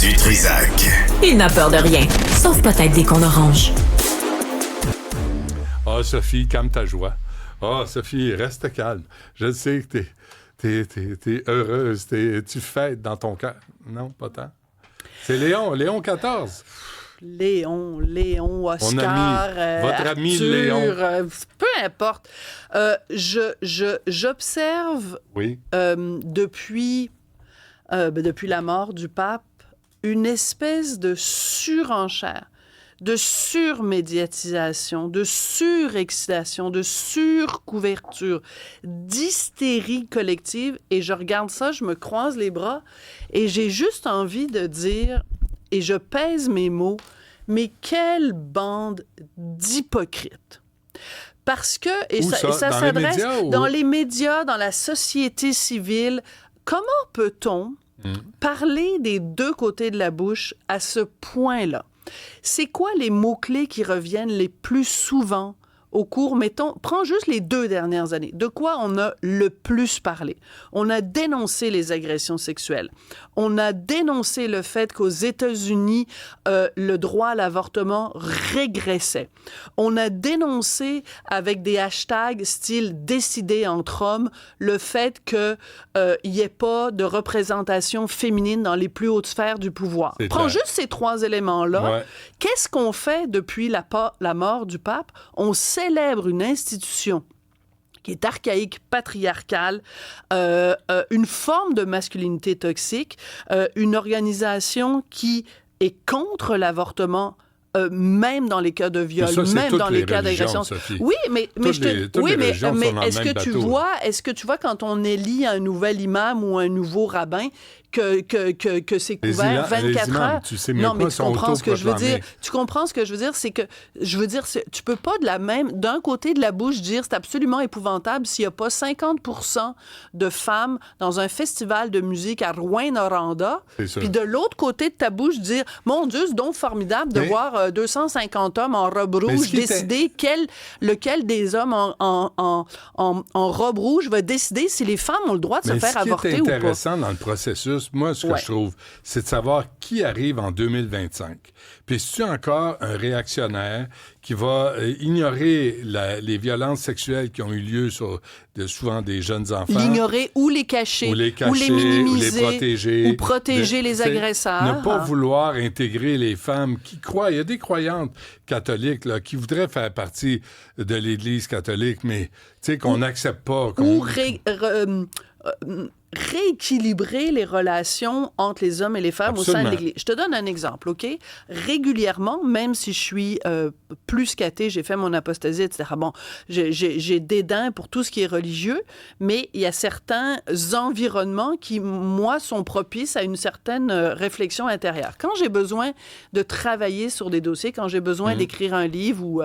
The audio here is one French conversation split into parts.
Du Trisac. Il n'a peur de rien, sauf peut-être des qu'on orange. Ah, Sophie, calme ta joie. Ah, Sophie, reste calme. Je sais que t'es heureuse, tu fêtes dans ton cœur. Non, pas tant. C'est Léon 14. Léon, Oscar, Mon ami, votre ami Arthur, Léon. peu importe. J'observe Oui. depuis la mort du pape une espèce de surenchère, de surmédiatisation, de surexcitation, de surcouverture, d'hystérie collective. Et je regarde ça, je me croise les bras et j'ai juste envie de dire, et je pèse mes mots, mais quelle bande d'hypocrites! Parce que, et Où ça ça? Dans les s'adresse médias ou- dans les médias, dans la société civile, comment peut-on parler des deux côtés de la bouche à ce point-là? C'est quoi les mots-clés qui reviennent les plus souvent au cours, mettons, prends juste les 2 dernières années. De quoi on a le plus parlé? On a dénoncé les agressions sexuelles. On a dénoncé le fait qu'aux États-Unis, le droit à l'avortement régressait. On a dénoncé avec des hashtags style « décider entre hommes » le fait qu'il n'y ait pas de représentation féminine dans les plus hautes sphères du pouvoir. C'est Prends clair. juste ces 3 éléments-là. Ouais. Qu'est-ce qu'on fait depuis la mort du pape? On célèbre une institution qui est archaïque, patriarcale, une forme de masculinité toxique, une organisation qui est contre l'avortement, même dans les cas de viol, ça, c'est même toutes dans les les cas religions, d'agression. Sophie. Oui, mais Toutes je te... les- toutes oui, les mais, religions mais sont dans le est-ce même que tu bateau. vois, quand on élit un nouvel imam ou un nouveau rabbin que c'est couvert 24 imams, heures? tu sais mieux Non, pas, mais tu sont comprends ce que je veux dire. autoproclamés. Tu comprends ce que je veux dire, c'est que tu peux pas d'un côté de la bouche dire c'est absolument épouvantable s'il y a pas 50% de femmes dans un festival de musique à Rouyn-Noranda, C'est ça. puis de l'autre côté de ta bouche dire mon Dieu, c'est donc formidable de Mais- voir 250 hommes en robe Mais ce rouge qui était- décider lequel des hommes en robe rouge va décider si les femmes ont le droit de se Mais faire ce qui avorter est ou pas. intéressant dans le processus, moi, ce que Ouais. je trouve, c'est de savoir qui arrive en 2025. Puis, c'est-tu encore un réactionnaire qui va ignorer les violences sexuelles qui ont eu lieu sur souvent des jeunes enfants? L'ignorer ou les cacher, Ou les cacher, minimiser, ou les protéger. ou protéger les C'est agresseurs. Ne pas vouloir intégrer les femmes qui croient. Il y a des croyantes catholiques là, qui voudraient faire partie de l'Église catholique, mais tu sais, qu'on n'accepte pas. Ou rééquilibrer les relations entre les hommes et les femmes au sein de Absolument. l'Église. Je te donne un exemple, OK? Régulièrement, même si je suis plus catée, j'ai fait mon apostasie, etc. Bon, j'ai dédain pour tout ce qui est religieux, mais il y a certains environnements qui, moi, sont propices à une certaine réflexion intérieure. Quand j'ai besoin de travailler sur des dossiers, quand j'ai besoin d'écrire un livre ou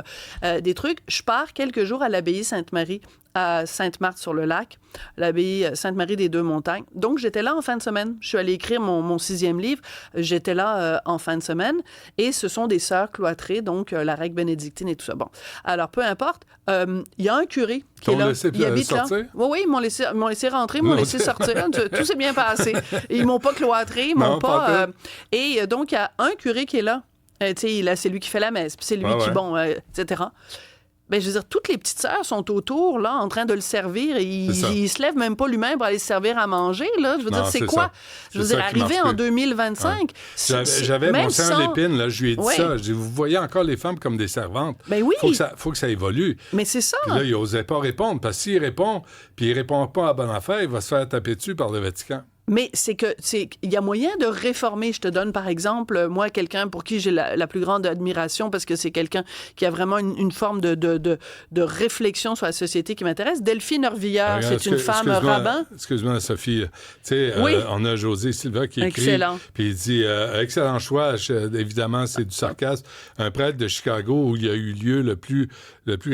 des trucs, je pars quelques jours à l'abbaye Sainte-Marie à Sainte-Marthe-sur-le-Lac, l'abbaye Sainte-Marie des Deux-Montagnes. Donc, j'étais là en fin de semaine. Je suis allée écrire mon 6e livre. J'étais là en fin de semaine. Et ce sont des sœurs cloîtrées, donc la règle bénédictine et tout ça. Bon. Alors, peu importe. Il y a un curé qui est là. laissé Il habite là. sortir? Oui, ils m'ont laissé rentrer, ils m'ont laissé sortir. Tout s'est bien passé. Ils m'ont pas cloîtré, ils m'ont Non, pas... pas tout. et donc, il y a un curé qui est là. Tu sais, là, c'est lui qui fait la messe. Puis c'est lui qui, ouais. bon, etc. Ben, je veux dire, toutes les petites sœurs sont autour, là, en train de le servir. Et il se lève même pas lui-même pour aller se servir à manger, là. Je veux dire, c'est quoi? ça. Je veux C'est dire, ça qui arriver marche en plus. 2025... J'avais même mon sœur sans- Lépine, là, je lui ai dit Ouais. ça. Je dis, vous voyez encore les femmes comme des servantes. Ben oui. Faut que ça évolue. Mais c'est ça. Puis là, il n'osait pas répondre, parce que s'il répond, puis il répond pas à bonne affaire, il va se faire taper dessus par le Vatican. Mais il y a moyen de réformer. Je te donne, par exemple, moi, quelqu'un pour qui j'ai la plus grande admiration parce que c'est quelqu'un qui a vraiment une forme de réflexion sur la société qui m'intéresse. Delphine Orvilleur, c'est une femme rabbin. Excuse-moi, Sophie. Tu sais, Oui. On a José Silva qui écrit. Excellent. Puis il dit, excellent choix, évidemment, c'est du sarcasme. Un prêtre de Chicago où il y a eu lieu le plus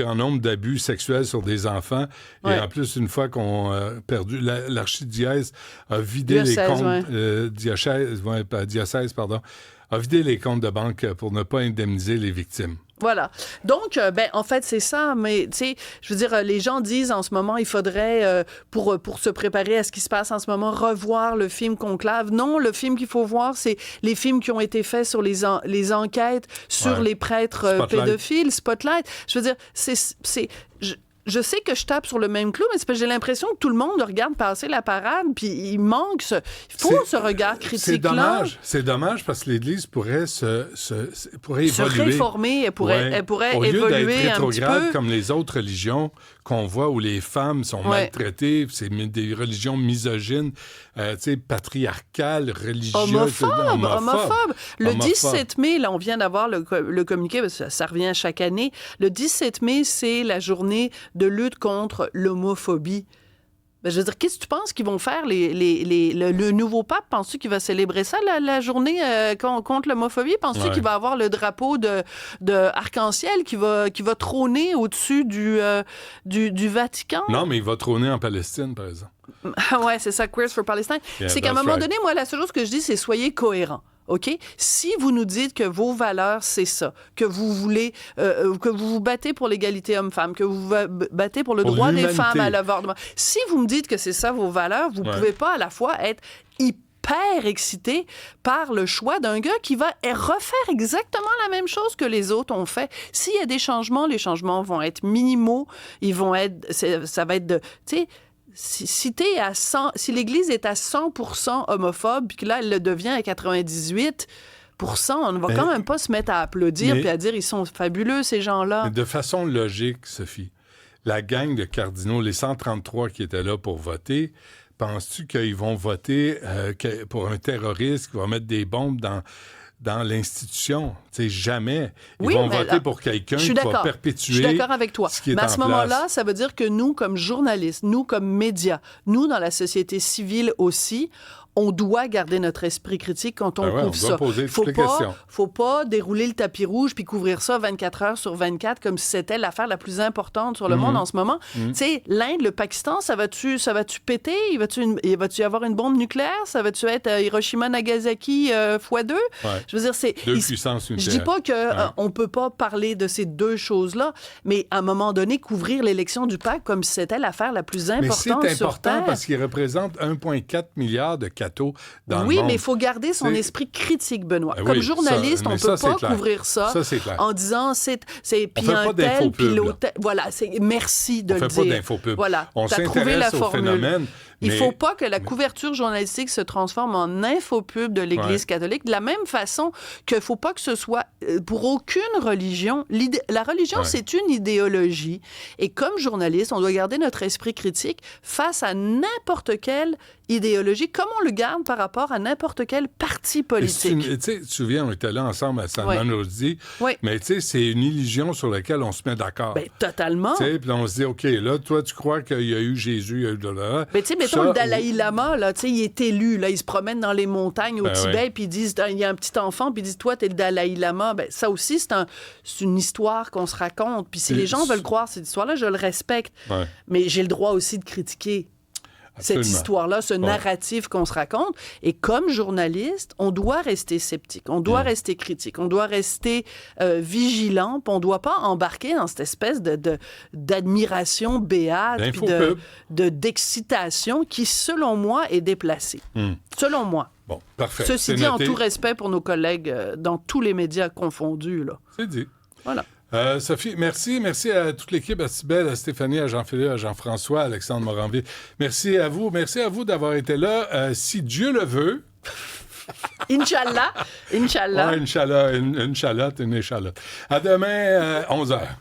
grand nombre d'abus sexuels sur des enfants. Ouais. Et en plus, une fois qu'on a perdu, l'archidièse a vidé Diocèse, les comptes, ouais. diocèse, pardon, a vidé les comptes de banque pour ne pas indemniser les victimes. Voilà. Donc, en fait, c'est ça. Mais, tu sais, je veux dire, les gens disent en ce moment, il faudrait, pour se préparer à ce qui se passe en ce moment, revoir le film Conclave. Non, le film qu'il faut voir, c'est les films qui ont été faits sur les enquêtes sur les prêtres pédophiles, Spotlight. Je veux dire, je sais que je tape sur le même clou, mais c'est parce que j'ai l'impression que tout le monde regarde passer la parade, puis il manque ce regard critique-là. C'est dommage parce que l'Église pourrait pourrait évoluer. Se réformer, elle pourrait évoluer au lieu d'être un petit peu. comme les autres religions qu'on voit où les femmes sont maltraitées, c'est des religions misogynes, patriarcales, religieuses. Homophobe. Le 17 mai, là, on vient d'avoir le communiqué, parce que ça revient chaque année. Le 17 mai, c'est la journée de lutte contre l'homophobie. Je veux dire, qu'est-ce que tu penses qu'ils vont faire, le nouveau pape? Penses-tu qu'il va célébrer ça, la journée contre l'homophobie? Penses-tu qu'il va avoir le drapeau de arc-en-ciel qui va trôner au-dessus du Vatican? Non, mais il va trôner en Palestine, par exemple. Ouais, c'est ça, Queers for Palestine. C'est qu'à un moment donné, moi, la seule chose que je dis, c'est soyez cohérents. OK? Si vous nous dites que vos valeurs, c'est ça, que vous voulez, que vous vous battez pour l'égalité homme-femme, que vous vous battez pour le droit des femmes à l'avortement, si vous me dites que c'est ça vos valeurs, vous pouvez pas à la fois être hyper excité par le choix d'un gars qui va refaire exactement la même chose que les autres ont fait. S'il y a des changements, les changements vont être minimaux, ils vont être, ça va être de, tu sais, si l'Église est à 100% homophobe, puis que là, elle le devient à 98%, on ne va quand même pas se mettre à applaudir puis à dire ils sont fabuleux, ces gens-là. Mais de façon logique, Sophie, la gang de cardinaux, les 133 qui étaient là pour voter, penses-tu qu'ils vont voter pour un terroriste qui va mettre des bombes dans l'institution? Tu sais, jamais. Ils vont voter pour quelqu'un qui va perpétuer. Je suis d'accord avec toi. Ce qui est mais à en ce place. moment-là, ça veut dire que nous, comme journalistes, nous, comme médias, nous, dans la société civile aussi, on doit garder notre esprit critique quand on couvre ça. Faut pas dérouler le tapis rouge puis couvrir ça 24 heures sur 24 comme si c'était l'affaire la plus importante sur le monde en ce moment. Tu sais, l'Inde, le Pakistan, ça va-tu péter? Il va-tu y avoir une bombe nucléaire? Ça va-tu être Hiroshima, Nagasaki x2? Je veux dire, c'est... Deux puissances unitaires. Je dis pas qu'on peut pas parler de ces deux choses-là, mais à un moment donné, couvrir l'élection du pape comme si c'était l'affaire la plus importante sur Terre. Mais c'est important parce qu'il représente 1,4 milliard de cathos dans le monde. Oui, mais il faut garder son esprit critique, Benoît. Comme journaliste, on ne peut pas couvrir ça en disant c'est puis un tel, puis l'autre. Voilà, merci de le dire. On fait pas d'infopub. Voilà, on s'intéresse au phénomène. Il ne faut pas que la couverture journalistique se transforme en infopub de l'Église catholique, de la même façon qu'il ne faut pas que ce soit pour aucune religion. La religion, c'est une idéologie. Et comme journaliste, on doit garder notre esprit critique face à n'importe quelle idéologie, comme on le garde par rapport à n'importe quel parti politique. Tu te souviens, on était là ensemble à San Jose, mais tu sais, c'est une illusion sur laquelle on se met d'accord. Ben, totalement. Puis on se dit, OK, là, toi, tu crois qu'il y a eu Jésus, il y a eu de là. Mais tu sais, mettons le Dalai Lama, là, tu sais, il est élu, là, il se promène dans les montagnes au Tibet, puis ils disent, il y a un petit enfant, puis ils disent, toi, t'es le Dalai Lama. Ben, ça aussi, c'est une histoire qu'on se raconte. Puis si les gens veulent croire cette histoire-là, je le respecte. Mais j'ai le droit aussi de critiquer cette histoire-là, ce narratif qu'on se raconte. Et comme journaliste, on doit rester sceptique, on doit rester critique, on doit rester vigilant, puis on ne doit pas embarquer dans cette espèce d'admiration béate, puis d'excitation qui, selon moi, est déplacée. Selon moi. Bon, parfait. Ceci dit, en tout respect pour nos collègues dans tous les médias confondus, là. C'est dit. Voilà. Sophie, merci. Merci à toute l'équipe, à Cybèle, à Stéphanie, à Jean-Philippe, à Jean-François, à Alexandre Moranville. Merci à vous. Merci à vous d'avoir été là. Si Dieu le veut... Inch'Allah. Inch'Allah. Inch'Allah, une échalote. À demain, 11h.